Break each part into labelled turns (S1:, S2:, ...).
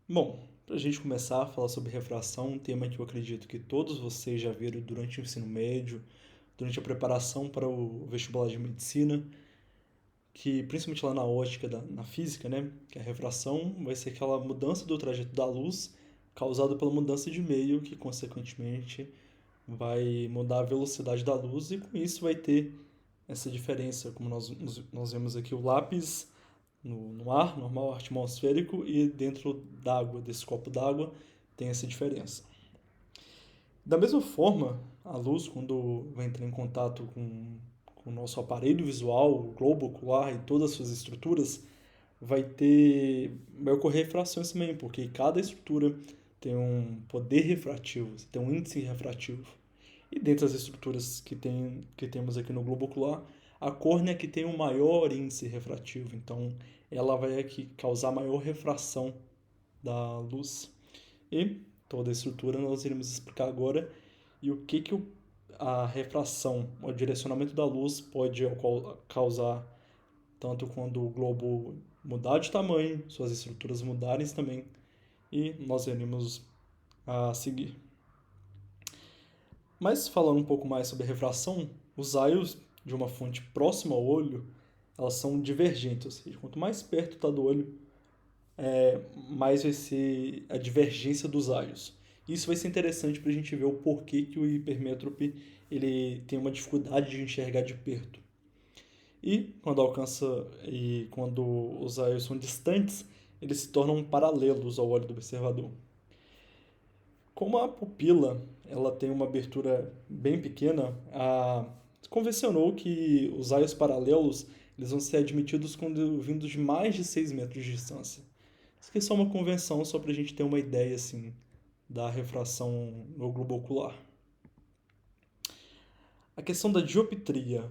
S1: Bom, para a gente começar a falar sobre refração, um tema que eu acredito que todos vocês já viram durante o ensino médio, durante a preparação para o vestibular de medicina, que principalmente lá na ótica, na física, né, que a refração vai ser aquela mudança do trajeto da luz causada pela mudança de meio, que consequentemente vai mudar a velocidade da luz e com isso vai ter essa diferença, como nós vemos aqui o lápis no ar, normal, ar atmosférico, e dentro d'água, desse copo d'água, tem essa diferença. Da mesma forma, a luz, quando vai entrar em contato com o nosso aparelho visual, o globo ocular e todas as suas estruturas, vai ocorrer refrações também, porque cada estrutura tem um poder refrativo, tem um índice refrativo. E dentre as estruturas que temos aqui no globo ocular, a córnea que tem o maior índice refrativo, então ela vai aqui causar maior refração da luz. E toda a estrutura nós iremos explicar agora e o que a refração, o direcionamento da luz pode causar tanto quando o globo mudar de tamanho, suas estruturas mudarem também, e nós iremos a seguir. Mas falando um pouco mais sobre a refração, os raios de uma fonte próxima ao olho, elas são divergentes, ou seja, quanto mais perto está do olho, mais vai ser a divergência dos raios. Isso vai ser interessante para a gente ver o porquê que o hipermétrope ele tem uma dificuldade de enxergar de perto. E quando os raios são distantes, eles se tornam paralelos ao olho do observador. Como a pupila ela tem uma abertura bem pequena, convencionou que os raios paralelos eles vão ser admitidos quando vindos de mais de 6 metros de distância. Isso aqui é só uma convenção, só para a gente ter uma ideia assim, da refração no globo ocular. A questão da dioptria.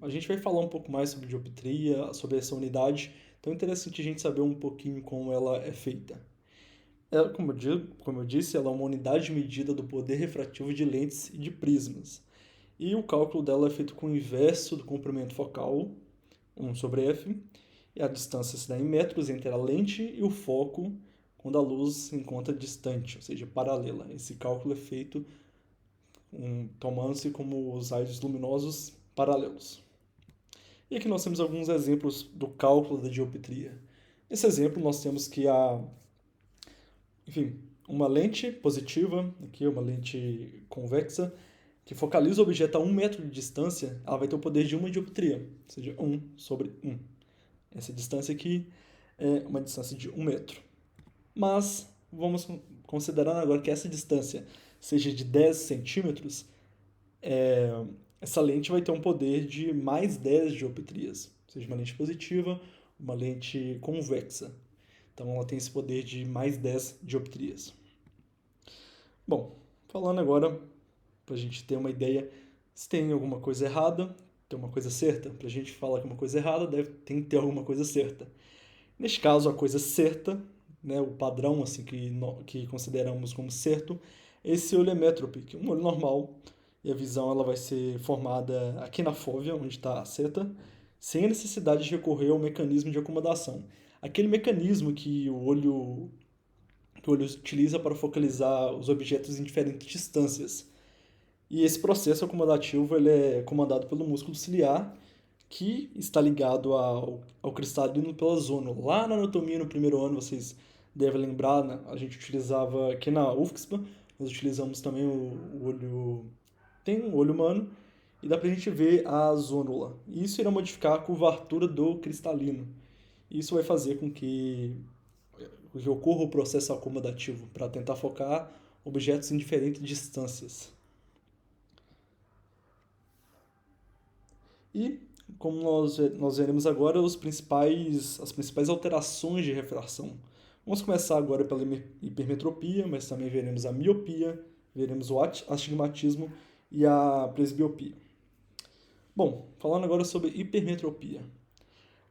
S1: A gente vai falar um pouco mais sobre dioptria, sobre essa unidade, então é interessante a gente saber um pouquinho como ela é feita. Como eu disse, ela é uma unidade de medida do poder refrativo de lentes e de prismas. E o cálculo dela é feito com o inverso do comprimento focal, 1 sobre f, e a distância se dá em metros entre a lente e o foco quando a luz se encontra distante, ou seja, paralela. Esse cálculo é feito tomando-se como os raios luminosos paralelos. E aqui nós temos alguns exemplos do cálculo da dioptria. Nesse exemplo, nós temos que enfim, uma lente positiva, aqui uma lente convexa, que focaliza o objeto a 1 metro de distância, ela vai ter o poder de uma dioptria, ou seja, 1 sobre 1. Essa distância aqui é uma distância de 1 metro. Mas vamos considerar agora que essa distância seja de 10 centímetros, essa lente vai ter um poder de mais 10 dioptrias, ou seja, uma lente positiva, uma lente convexa. Então ela tem esse poder de mais 10 dioptrias. Bom, falando agora, para a gente ter uma ideia se tem alguma coisa errada, tem uma coisa certa. Para a gente falar que uma coisa errada, tem que ter alguma coisa certa. Neste caso, a coisa certa, né, o padrão assim que consideramos como certo, esse olho é métrope, que é um olho normal, e a visão ela vai ser formada aqui na fóvea, onde está a seta, sem a necessidade de recorrer ao mecanismo de acomodação. Aquele mecanismo que o olho utiliza para focalizar os objetos em diferentes distâncias. E esse processo acomodativo ele é comandado pelo músculo ciliar, que está ligado ao cristalino pela zona. Lá na anatomia, no primeiro ano, vocês devem lembrar, né? A gente utilizava aqui na UFSPA, nós utilizamos também o olho. Tem um olho humano, e dá pra gente ver a zônula. E isso irá modificar a curvatura do cristalino. Isso vai fazer com que ocorra o processo acomodativo, para tentar focar objetos em diferentes distâncias. E, como nós veremos agora, as principais alterações de refração. Vamos começar agora pela hipermetropia, mas também veremos a miopia, veremos o astigmatismo e a presbiopia. Bom, falando agora sobre hipermetropia.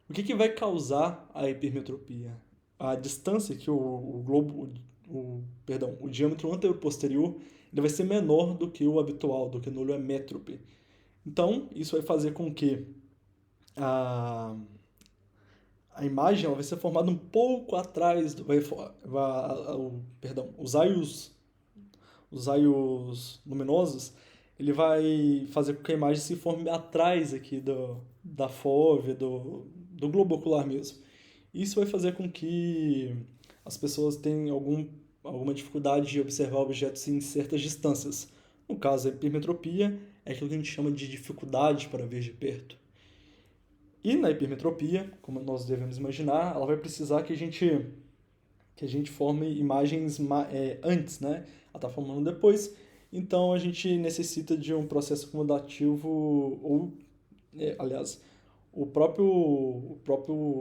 S1: O que vai causar a hipermetropia? A distância que o globo, o diâmetro anterior-posterior, ele vai ser menor do que o habitual, do que no olho emétrope. Então, isso vai fazer com que a, a imagem ela vai ser formada um pouco atrás, perdão, os raios luminosos, ele vai fazer com que a imagem se forme atrás aqui da fóvea, do globo ocular mesmo. Isso vai fazer com que as pessoas tenham alguma dificuldade de observar objetos em certas distâncias. No caso, a hipermetropia é aquilo que a gente chama de dificuldade para ver de perto. E na hipermetropia, como nós devemos imaginar, ela vai precisar que a gente forme imagens antes, né? Ela está formando depois, então a gente necessita de um processo acumulativo, aliás, o próprio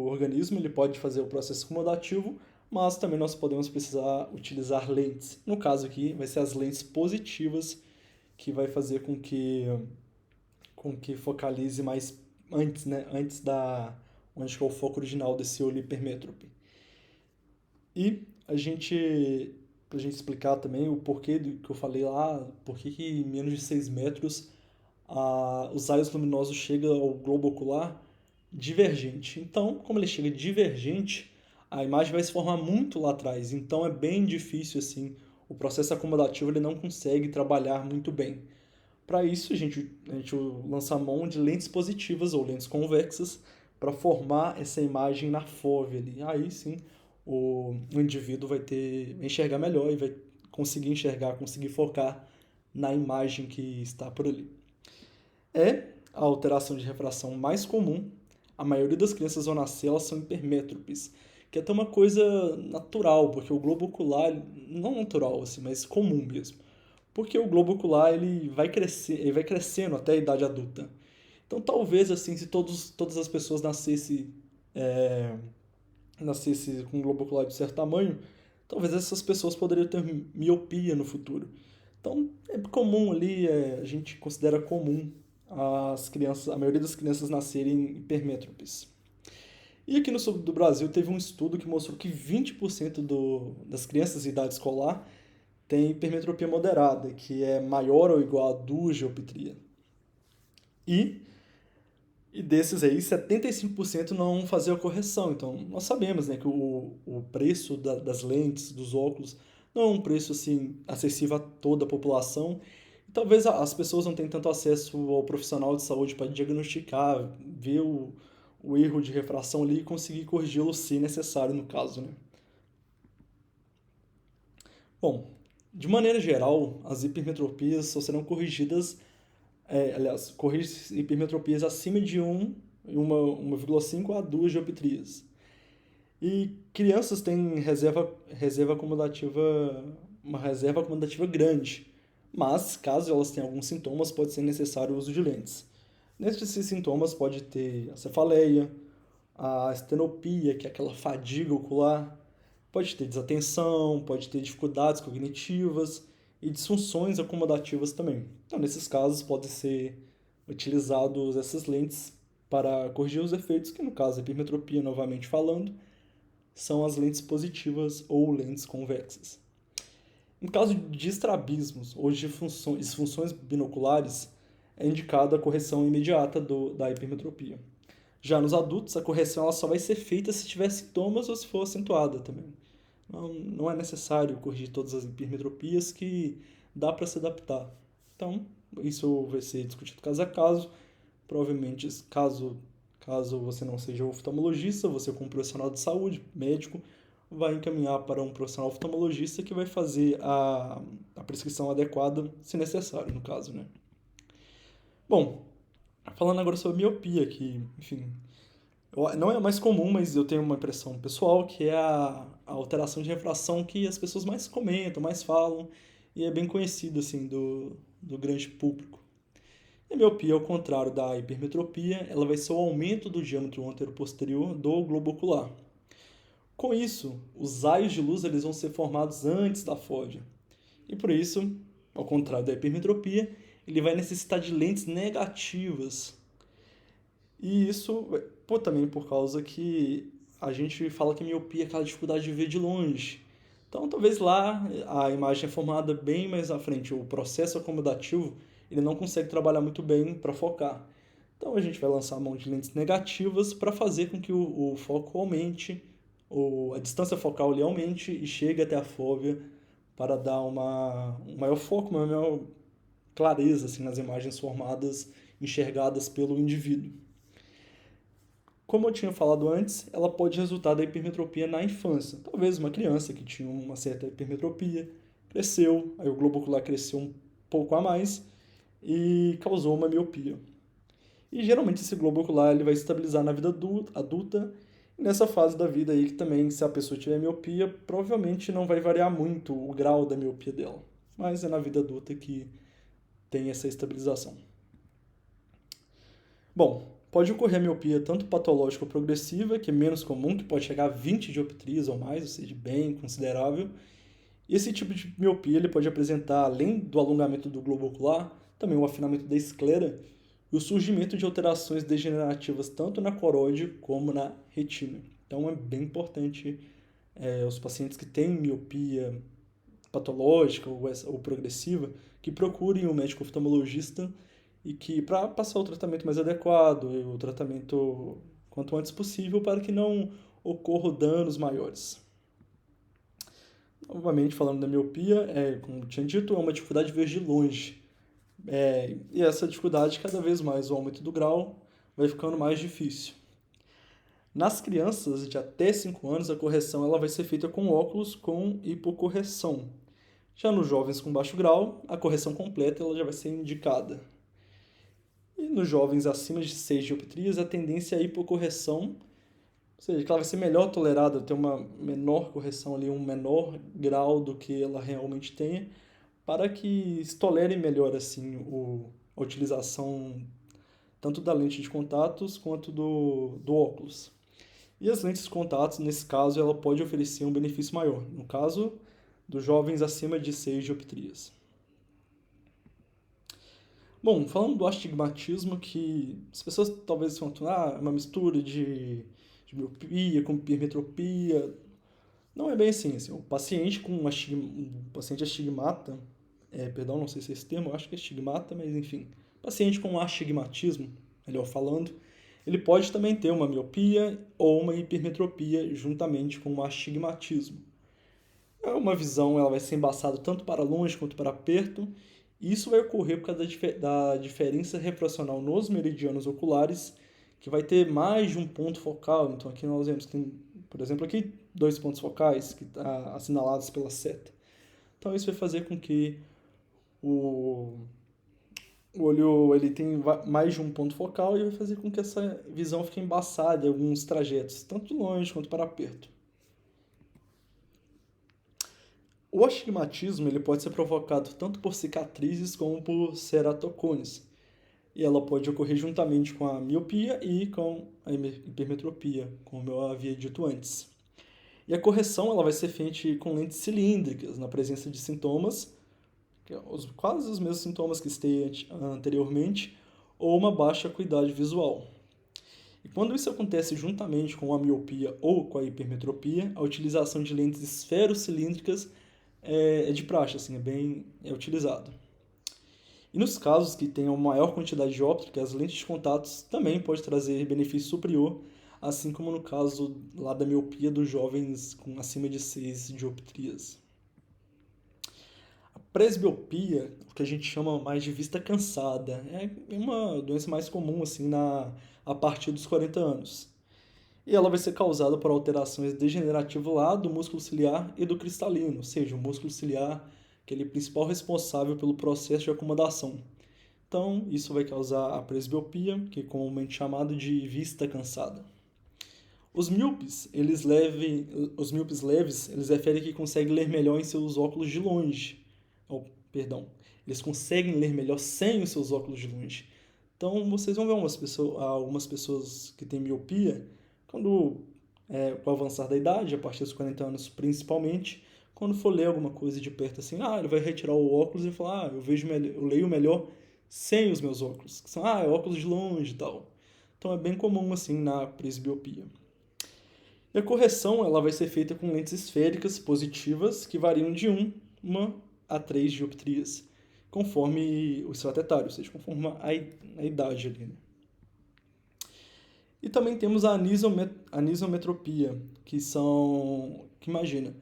S1: organismo ele pode fazer o processo acumulativo, mas também nós podemos precisar utilizar lentes. No caso aqui, vai ser as lentes positivas que vai fazer com que focalize mais antes, né? Antes onde que é o foco original desse olho hipermétrope. E pra gente explicar também o porquê do que eu falei lá, por que em menos de 6 metros os raios luminosos chegam ao globo ocular divergente. Então, como ele chega divergente, a imagem vai se formar muito lá atrás. Então, é bem difícil assim. O processo acumulativo ele não consegue trabalhar muito bem. Para isso, a gente lança a mão de lentes positivas ou lentes convexas para formar essa imagem na fóvea ali. Aí sim, o indivíduo vai enxergar melhor e vai conseguir enxergar, conseguir focar na imagem que está por ali. É a alteração de refração mais comum. A maioria das crianças ao nascer elas são hipermétropes, que é até uma coisa natural, porque o globo ocular, não natural assim, mas comum mesmo. Porque o globo ocular ele vai crescendo até a idade adulta. Então talvez assim, se todas as pessoas nascesse com um globo ocular de certo tamanho, talvez essas pessoas poderiam ter miopia no futuro. Então é comum ali, a gente considera comum a maioria das crianças nascerem hipermétropes. E aqui no sul do Brasil teve um estudo que mostrou que 20% das crianças de idade escolar tem hipermetropia moderada, que é maior ou igual a 2 dioptria. E desses aí, 75% não fazia a correção. Então, nós sabemos, né, que o preço das lentes, dos óculos, não é um preço assim, acessível a toda a população. E talvez as pessoas não tenham tanto acesso ao profissional de saúde para diagnosticar, ver o erro de refração ali e conseguir corrigi-lo se necessário no caso, né? Bom, de maneira geral, as hipermetropias só serão corrigidas, aliás, corrige hipermetropias acima de 1,5 a 2 dioptrias. E crianças têm uma reserva acumulativa grande, mas caso elas tenham alguns sintomas, pode ser necessário o uso de lentes. Dentre esses sintomas pode ter a cefaleia, a estenopia, que é aquela fadiga ocular, pode ter desatenção, pode ter dificuldades cognitivas e disfunções acomodativas também. Então, nesses casos, podem ser utilizados essas lentes para corrigir os efeitos, que no caso, a hipermetropia, novamente falando, são as lentes positivas ou lentes convexas. No caso de estrabismos ou de disfunções binoculares, é indicada a correção imediata da hipermetropia. Já nos adultos, a correção ela só vai ser feita se tiver sintomas ou se for acentuada também. Não é necessário corrigir todas as hipermetropias que dá para se adaptar. Então, isso vai ser discutido caso a caso. Provavelmente, caso você não seja oftalmologista, você como profissional de saúde, médico, vai encaminhar para um profissional oftalmologista que vai fazer a prescrição adequada, se necessário, no caso, né? Bom, falando agora sobre miopia, que, enfim, não é a mais comum, mas eu tenho uma impressão pessoal que é a alteração de refração que as pessoas mais comentam, mais falam, e é bem conhecido, assim, do grande público. E a miopia, ao contrário da hipermetropia, ela vai ser o aumento do diâmetro anteroposterior do globo ocular. Com isso, os raios de luz eles vão ser formados antes da fóvea. E por isso, ao contrário da hipermetropia, ele vai necessitar de lentes negativas. E isso, também por causa que a gente fala que a miopia é aquela dificuldade de ver de longe. Então, talvez lá a imagem é formada bem mais à frente. O processo acomodativo ele não consegue trabalhar muito bem para focar. Então a gente vai lançar a mão de lentes negativas para fazer com que o foco aumente, a distância focal ali aumente e chegue até a fóvea para dar um maior foco, uma maior clareza assim, nas imagens formadas, enxergadas pelo indivíduo. Como eu tinha falado antes, ela pode resultar da hipermetropia na infância. Talvez uma criança que tinha uma certa hipermetropia cresceu, aí o globo ocular cresceu um pouco a mais e causou uma miopia. E geralmente esse globo ocular ele vai estabilizar na vida adulta e nessa fase da vida aí que também, se a pessoa tiver miopia, provavelmente não vai variar muito o grau da miopia dela. Mas é na vida adulta que tem essa estabilização. Bom, pode ocorrer a miopia tanto patológica ou progressiva, que é menos comum, que pode chegar a 20 dioptrias ou mais, ou seja, bem considerável. E esse tipo de miopia ele pode apresentar, além do alongamento do globo ocular, também o afinamento da esclera e o surgimento de alterações degenerativas tanto na coróide como na retina. Então é bem importante os pacientes que têm miopia patológica ou progressiva que procurem um médico oftalmologista e que para passar o tratamento mais adequado e o tratamento quanto antes possível para que não ocorram danos maiores. Novamente, falando da miopia, como tinha dito, é uma dificuldade de ver de longe. E essa dificuldade, cada vez mais o aumento do grau, vai ficando mais difícil. Nas crianças de até 5 anos, a correção ela vai ser feita com óculos com hipocorreção. Já nos jovens com baixo grau, a correção completa ela já vai ser indicada. E nos jovens acima de 6 dioptrias, a tendência é a hipocorreção, ou seja, que ela vai ser melhor tolerada, ter uma menor correção ali, um menor grau do que ela realmente tenha, para que se tolere melhor assim, a utilização tanto da lente de contatos quanto do óculos. E as lentes de contatos, nesse caso, ela pode oferecer um benefício maior, no caso dos jovens acima de 6 dioptrias. Bom, falando do astigmatismo, que as pessoas talvez falam, é uma mistura de miopia com hipermetropia. Não é bem assim. O paciente com um paciente astigmata, perdão, não sei se é esse termo, eu acho que é estigmata, mas enfim. Paciente com astigmatismo, melhor falando, ele pode também ter uma miopia ou uma hipermetropia juntamente com o astigmatismo. É uma visão, ela vai ser embaçada tanto para longe quanto para perto, e isso vai ocorrer por causa da diferença refracional nos meridianos oculares, que vai ter mais de um ponto focal. Então aqui nós vemos que tem, por exemplo, aqui 2 pontos focais que tá assinalados pela seta. Então isso vai fazer com que o olho ele tem mais de um ponto focal e vai fazer com que essa visão fique embaçada em alguns trajetos, tanto de longe quanto para perto. O astigmatismo ele pode ser provocado tanto por cicatrizes como por ceratocones. E ela pode ocorrer juntamente com a miopia e com a hipermetropia, como eu havia dito antes. E a correção ela vai ser feita com lentes cilíndricas, na presença de sintomas, quase os mesmos sintomas que citei anteriormente, ou uma baixa acuidade visual. E quando isso acontece juntamente com a miopia ou com a hipermetropia, a utilização de lentes esferocilíndricas é de praxe, assim, é utilizado. E nos casos que tenham maior quantidade de óptica, as lentes de contatos também pode trazer benefício superior, assim como no caso lá da miopia dos jovens com acima de 6 dioptrias. A presbiopia, o que a gente chama mais de vista cansada, é uma doença mais comum assim a partir dos 40 anos. E ela vai ser causada por alterações degenerativas lá do músculo ciliar e do cristalino, ou seja, o músculo ciliar, aquele principal responsável pelo processo de acomodação. Então, isso vai causar a presbiopia, que é comumente chamado de vista cansada. Os míopes, os míopes leves, eles referem que conseguem ler melhor em seus óculos de longe. Eles conseguem ler melhor sem os seus óculos de longe. Então, vocês vão ver algumas pessoas que têm miopia, com o avançar da idade, a partir dos 40 anos principalmente, quando for ler alguma coisa de perto assim, ele vai retirar o óculos e falar, eu leio melhor sem os meus óculos, que são, é óculos de longe e tal. Então é bem comum assim na presbiopia. E a correção ela vai ser feita com lentes esféricas positivas que variam de 1 a 3 dioptrias, conforme o estrato etário, ou seja, conforme a idade ali, né? E também temos a anisometropia, que imagina,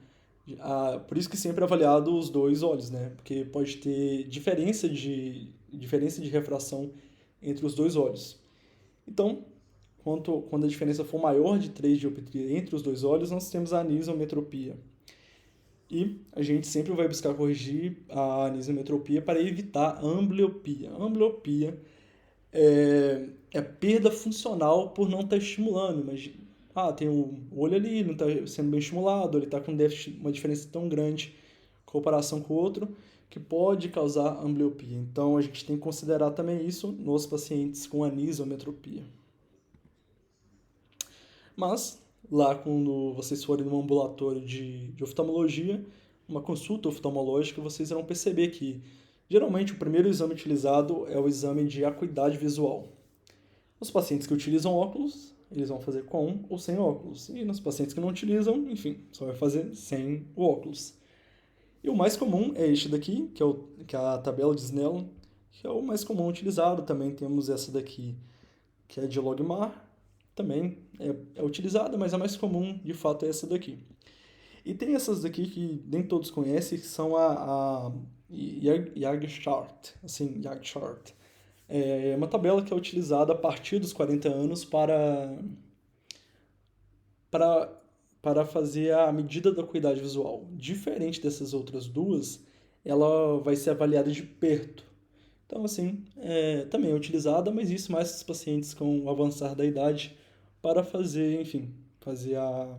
S1: por isso que sempre é avaliado os dois olhos, né? Porque pode ter diferença de refração entre os dois olhos. Então, quando a diferença for maior de 3 dioptria entre os dois olhos, nós temos a anisometropia. E a gente sempre vai buscar corrigir a anisometropia para evitar a ambbliopia. A ambbliopia é perda funcional por não estar estimulando. Mas, tem o olho ali, não está sendo bem estimulado, ele está com uma diferença tão grande em comparação com o outro, que pode causar ambbliopia. Então, a gente tem que considerar também isso nos pacientes com anisometropia. Mas, lá quando vocês forem no ambulatório de oftalmologia, uma consulta oftalmológica, vocês irão perceber que, geralmente, o primeiro exame utilizado é o exame de acuidade visual. Os pacientes que utilizam óculos, eles vão fazer com ou sem óculos. E nos pacientes que não utilizam, enfim, só vai fazer sem o óculos. E o mais comum é este daqui, que é a tabela de Snellen, que é o mais comum utilizado. Também temos essa daqui, que é de Logmar, também é utilizada, mas a mais comum, de fato, é essa daqui. E tem essas daqui que nem todos conhecem, que são a Yag Chart, assim, Yag Chart. É uma tabela que é utilizada a partir dos 40 anos para fazer a medida da acuidade visual. Diferente dessas outras duas, ela vai ser avaliada de perto. Então, assim, também é utilizada, mas isso mais os pacientes com o avançar da idade para fazer, enfim, fazer a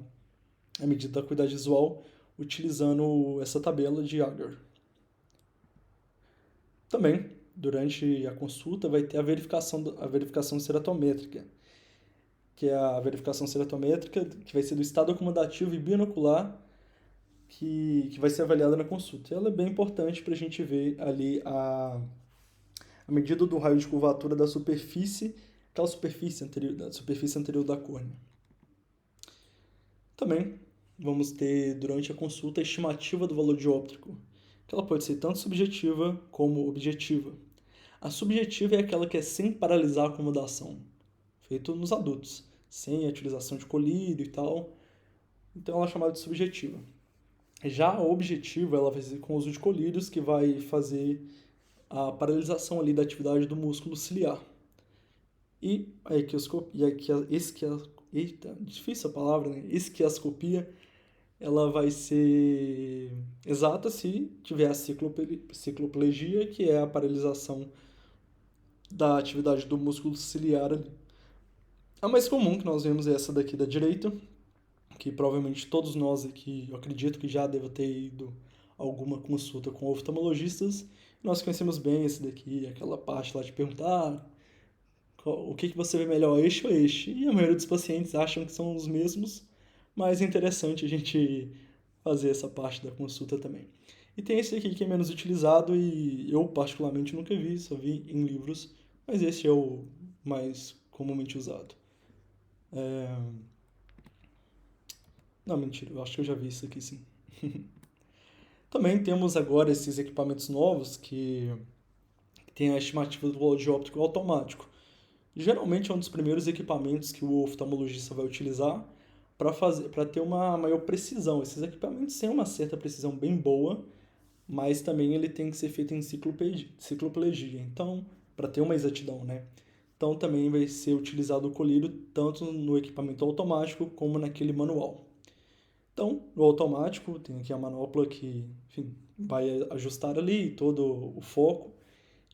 S1: medida da acuidade visual utilizando essa tabela de Agar. Também, durante a consulta, vai ter a verificação ceratométrica, que é a verificação ceratométrica que vai ser do estado acomodativo e binocular, que vai ser avaliada na consulta. E ela é bem importante para a gente ver ali a medida do raio de curvatura da superfície, aquela superfície anterior da córnea. Também vamos ter, durante a consulta, a estimativa do valor dióptrico, que ela pode ser tanto subjetiva como objetiva. A subjetiva é aquela que é sem paralisar a acomodação, feito nos adultos, sem a utilização de colírio e tal. Então ela é chamada de subjetiva. Já a objetiva, ela vai ser com o uso de colírios, que vai fazer a paralisação ali da atividade do músculo ciliar. E a difícil a palavra, né? Esquiascopia, ela vai ser exata se tiver a cicloplegia, que é a paralisação da atividade do músculo ciliar ali. A mais comum que nós vemos é essa daqui da direita, que provavelmente todos nós aqui, eu acredito que já deva ter ido a alguma consulta com oftalmologistas. Nós conhecemos bem esse daqui, aquela parte lá de perguntar o que você vê melhor, este ou este? E a maioria dos pacientes acham que são os mesmos, mas é interessante a gente fazer essa parte da consulta também. E tem esse aqui que é menos utilizado e eu particularmente nunca vi, só vi em livros, mas esse é o mais comumente usado. Não, mentira, eu acho que eu já vi isso aqui sim. Também temos agora esses equipamentos novos que tem a estimativa do valor dióptrico automático. Geralmente é um dos primeiros equipamentos que o oftalmologista vai utilizar para ter uma maior precisão. Esses equipamentos têm uma certa precisão bem boa, mas também ele tem que ser feito em cicloplegia, então, para ter uma exatidão, né? Então também vai ser utilizado o colírio tanto no equipamento automático como naquele manual. Então, no automático, tem aqui a manopla que, enfim, vai ajustar ali todo o foco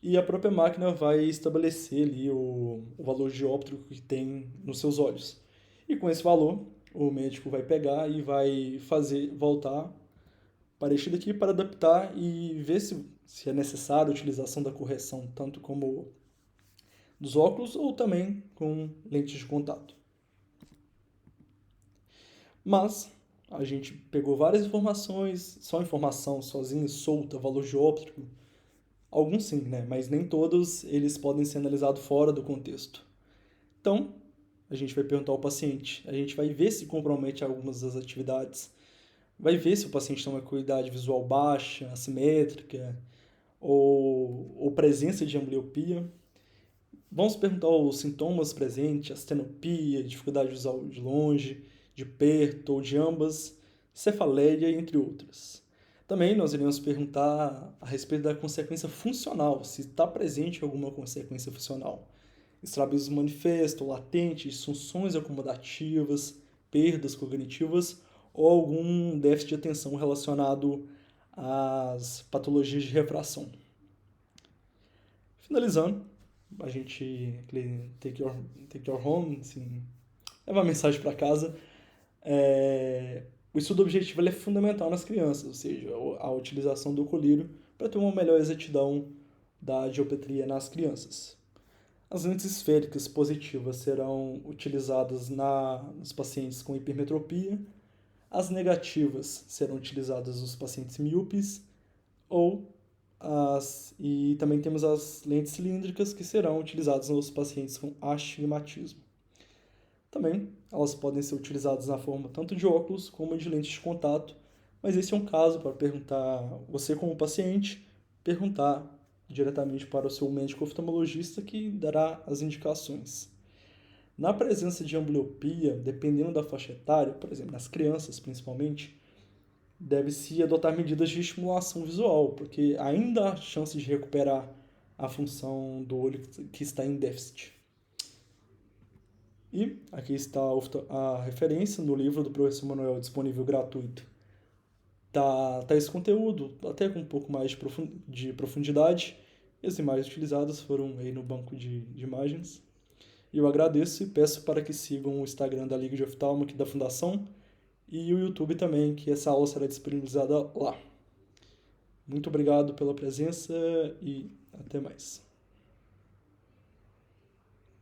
S1: e a própria máquina vai estabelecer ali o valor dióptrico que tem nos seus olhos. E com esse valor, o médico vai pegar e vai voltar para este daqui para adaptar e ver se é necessário a utilização da correção, tanto como dos óculos ou também com lentes de contato. Mas a gente pegou várias informações, só informação sozinha, solta, valor dióptrico. Alguns sim, né? Mas nem todos eles podem ser analisados fora do contexto. Então, a gente vai perguntar ao paciente, a gente vai ver se compromete algumas das atividades, vai ver se o paciente tem uma acuidade visual baixa, assimétrica, ou presença de ambbliopia. Vamos perguntar os sintomas presentes, astenopia, dificuldade de usar de longe, de perto ou de ambas, cefaleia, entre outras. Também nós iremos perguntar a respeito da consequência funcional, se está presente alguma consequência funcional. Estrabismo manifesto, latente, disfunções acomodativas, perdas cognitivas ou algum déficit de atenção relacionado às patologias de refração. Finalizando, a gente take your home, assim, levar a mensagem para casa. O estudo objetivo é fundamental nas crianças, ou seja, a utilização do colírio para ter uma melhor exatidão da dioptria nas crianças. As lentes esféricas positivas serão utilizadas nos pacientes com hipermetropia, as negativas serão utilizadas nos pacientes míopes e também temos as lentes cilíndricas que serão utilizadas nos pacientes com astigmatismo. Também elas podem ser utilizadas na forma tanto de óculos como de lentes de contato, mas esse é um caso para perguntar, você como paciente, perguntar diretamente para o seu médico oftalmologista que dará as indicações. Na presença de ambliopia, dependendo da faixa etária, por exemplo, nas crianças principalmente, deve-se adotar medidas de estimulação visual, porque ainda há chance de recuperar a função do olho que está em déficit. E aqui está a referência no livro do professor Manuel, disponível gratuito. Tá esse conteúdo, até com um pouco mais de profundidade. E as imagens utilizadas foram aí no banco de imagens. E eu agradeço e peço para que sigam o Instagram da Liga de Oftalmo aqui da Fundação e o YouTube também, que essa aula será disponibilizada lá. Muito obrigado pela presença e até mais.